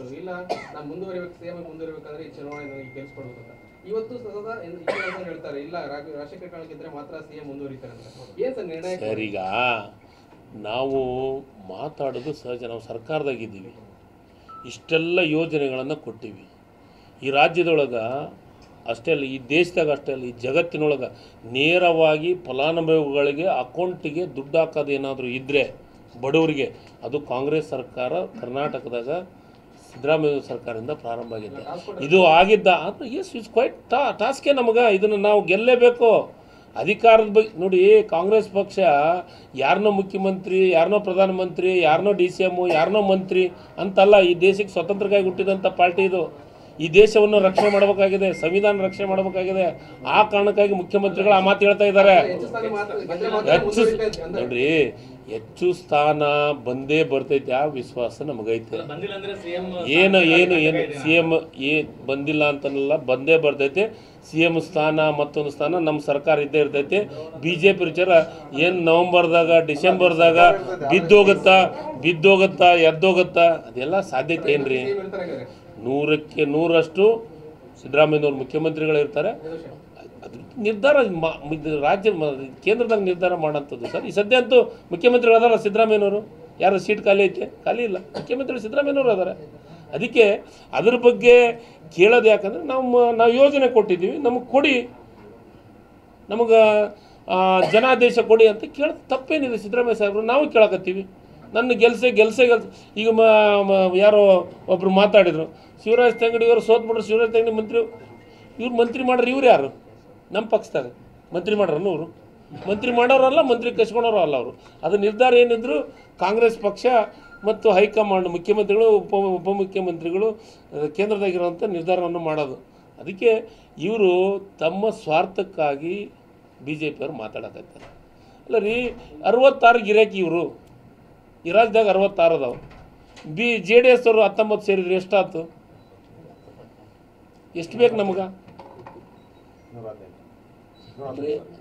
ಹೇಳಿದ್ರು, ಇಲ್ಲ ನಾವು ಮುಂದುವರಿಬೇಕು, ಸಿಎಂ ಮುಂದುವರಿಬೇಕಾದ್ರೆ ಈ ಚುನಾವಣೆ ಗೆಲ್ಸ್ಕೊಡ್ಬೇಕು ಅಂತ. ಇವತ್ತು ಸದಾ ಹೇಳ್ತಾರೆ, ಇಲ್ಲ ರಾಜಶೇಖರ ಕಾಳಗಿದ್ರೆ ಮಾತ್ರ ಸಿಎಂ ಮುಂದುವರಿತಾರೆ ಅಂತ. ಏನ್ ಸರ್ ನಿರ್ಣಯ? ಸರ್, ಈಗ ನಾವು ಮಾತಾಡೋದು ಸಹಜ. ನಾವು ಸರ್ಕಾರದಾಗಿದ್ದೀವಿ, ಇಷ್ಟೆಲ್ಲ ಯೋಜನೆಗಳನ್ನು ಕೊಟ್ಟಿವಿ. ಈ ರಾಜ್ಯದೊಳಗೆ ಅಷ್ಟೇ ಅಲ್ಲ, ಈ ದೇಶದಾಗ ಅಷ್ಟೇ ಅಲ್ಲ, ಈ ಜಗತ್ತಿನೊಳಗೆ ನೇರವಾಗಿ ಫಲಾನುಭವಿಗಳಿಗೆ ಅಕೌಂಟಿಗೆ ದುಡ್ಡು ಹಾಕೋದು ಏನಾದರೂ ಇದ್ದರೆ ಬಡವರಿಗೆ, ಅದು ಕಾಂಗ್ರೆಸ್ ಸರ್ಕಾರ ಕರ್ನಾಟಕದಾಗ ಸಿದ್ದರಾಮಯ್ಯ ಸರ್ಕಾರದಿಂದ ಪ್ರಾರಂಭ ಆಗಿದೆ. ಇದು ಆಗಿದ್ದ ಆದರೆ ಎಸ್ ಇಟ್ಸ್ ಕ್ವೈಟ್ ಟಾಸ್ಕೇ ನಮಗೆ. ಇದನ್ನು ನಾವು ಗೆಲ್ಲೇಬೇಕು. ಅಧಿಕಾರದ ಬಗ್ಗೆ ನೋಡಿ, ಕಾಂಗ್ರೆಸ್ ಪಕ್ಷ ಯಾರನ್ನೋ ಮುಖ್ಯಮಂತ್ರಿ, ಯಾರನ್ನೋ ಪ್ರಧಾನಮಂತ್ರಿ, ಯಾರನ್ನೋ DCM, ಯಾರನ್ನೋ ಮಂತ್ರಿ ಅಂತಲ್ಲ. ಈ ದೇಶಕ್ಕೆ ಸ್ವತಂತ್ರಕ್ಕಾಗಿ ಹುಟ್ಟಿದಂಥ ಪಾರ್ಟಿ ಇದು. ಈ ದೇಶವನ್ನು ರಕ್ಷಣೆ ಮಾಡಬೇಕಾಗಿದೆ, ಸಂವಿಧಾನ ರಕ್ಷಣೆ ಮಾಡಬೇಕಾಗಿದೆ. ಆ ಕಾರಣಕ್ಕಾಗಿ ಮುಖ್ಯಮಂತ್ರಿಗಳು ಆ ಮಾತು ಹೇಳ್ತಾ ಇದ್ದಾರೆ. ನೋಡ್ರಿ, ಹೆಚ್ಚು ಸ್ಥಾನ ಬಂದೇ ಬರ್ತೈತೆ, ಆ ವಿಶ್ವಾಸ ನಮಗೈತೆ. ಏನು CM ಬಂದಿಲ್ಲ ಅಂತನಲ್ಲ, ಬಂದೇ ಬರ್ತೈತೆ. CM ಸ್ಥಾನ, ಮತ್ತೊಂದು ಸ್ಥಾನ ನಮ್ಮ ಸರ್ಕಾರ ಇದ್ದೇ ಇರ್ತೈತೆ. BJP ವಿಚಾರ ಏನು ನವಂಬರ್ದಾಗ ಡಿಸೆಂಬರ್ದಾಗ ಬಿದ್ದೋಗುತ್ತಾ ಎದ್ದೋಗುತ್ತಾ, ಅದೆಲ್ಲ ಸಾಧ್ಯತೆ ಏನ್ರಿ? 100ಕ್ಕೆ 100ರಷ್ಟು ಸಿದ್ದರಾಮಯ್ಯನವ್ರು ಮುಖ್ಯಮಂತ್ರಿಗಳಿರ್ತಾರೆ. ಅದ್ರ ನಿರ್ಧಾರ ರಾಜ್ಯ ಕೇಂದ್ರದಾಗ ನಿರ್ಧಾರ ಮಾಡೋಂಥದ್ದು ಸರ್. ಈ ಸದ್ಯ ಅಂತೂ ಮುಖ್ಯಮಂತ್ರಿಗಳು ಅದಾರ ಸಿದ್ದರಾಮಯ್ಯನವರು. ಯಾರು ಸೀಟ್ ಖಾಲಿ ಐತೆ? ಖಾಲಿ ಇಲ್ಲ. ಮುಖ್ಯಮಂತ್ರಿ ಸಿದ್ದರಾಮಯ್ಯನವರು ಅದಾರೆ. ಅದಕ್ಕೆ ಅದ್ರ ಬಗ್ಗೆ ಕೇಳೋದು ಯಾಕಂದರೆ ನಾವು ಯೋಜನೆ ಕೊಟ್ಟಿದ್ದೀವಿ, ನಮಗೆ ಕೊಡಿ, ನಮಗೆ ಜನಾದೇಶ ಕೊಡಿ ಅಂತ ಕೇಳೋದು ತಪ್ಪೇನಿದೆ ಸಿದ್ದರಾಮಯ್ಯ ಸಾಹೇಬರು. ನಾವು ಕೇಳಕತ್ತೀವಿ. ನನ್ನ ಗೆಲ್ಸೆ ಈಗ ಯಾರೋ ಒಬ್ಬರು ಮಾತಾಡಿದರು, ಶಿವರಾಜ್ ತಂಗಡಿ ಇವರು ಸೋತ್ಬಿಟ್ರು. ಶಿವರಾಜ್ ತಂಗಡಿ ಇವ್ರು ಮಂತ್ರಿ ಮಾಡ್ರಿ. ಇವ್ರು ಯಾರು? ನಮ್ಮ ಪಕ್ಷದಾಗ ಮಂತ್ರಿ ಮಾಡ್ರನ್ನು ಅವರು? ಮಂತ್ರಿ ಮಾಡೋರಲ್ಲ, ಮಂತ್ರಿ ಕಸ್ಕೊಳೋರು ಅಲ್ಲ ಅವರು. ಅದು ನಿರ್ಧಾರ ಏನಿದ್ರು ಕಾಂಗ್ರೆಸ್ ಪಕ್ಷ ಮತ್ತು ಹೈಕಮಾಂಡ್, ಮುಖ್ಯಮಂತ್ರಿಗಳು, ಉಪಮುಖ್ಯಮಂತ್ರಿಗಳು ಕೇಂದ್ರದಾಗಿರೋಂಥ ನಿರ್ಧಾರವನ್ನು ಮಾಡೋದು. ಅದಕ್ಕೆ ಇವರು ತಮ್ಮ ಸ್ವಾರ್ಥಕ್ಕಾಗಿ BJP ಅವ್ರು ಮಾತಾಡಕತ್ತಾರೆ. ಅಲ್ಲ ರೀ, 66 ಗಿರಾಕಿ ಇವರು. ಈ ರಾಜ್ಯದಾಗ 66 ಅದಾವೆ. JDS ಅವರು 19 ಸೇರಿದ್ರು. ಎಷ್ಟಾಯ್ತು? ಎಷ್ಟು ಬೇಕು ನಮಗೆ?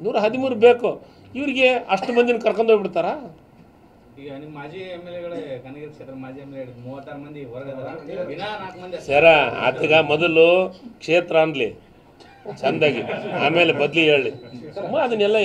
113 ಬೇಕು. ಇವ್ರಿಗೆ ಅಷ್ಟು ಮಂದಿನ ಕರ್ಕೊಂಡು ಹೋಗ್ಬಿಡ್ತಾರಾ? ಈಗ ನಿಮ್ಮ ಮಾಜಿ MLAಗಳೇ ಕನಗಿರಿ ಕ್ಷೇತ್ರ ಮಾಜಿ MLA 36 ಮಂದಿ ಹೊರಗದಾರ. ದಿನ 4 ಮಂದಿ ಸರ ಆತಗ ಮೊದಲು ಕ್ಷೇತ್ರ ಅನ್ಲಿ ಚಂದಾಗಿ, ಆಮೇಲೆ ಬದ್ಲಿ ಹೇಳಿ. ಅದನ್ನೆಲ್ಲ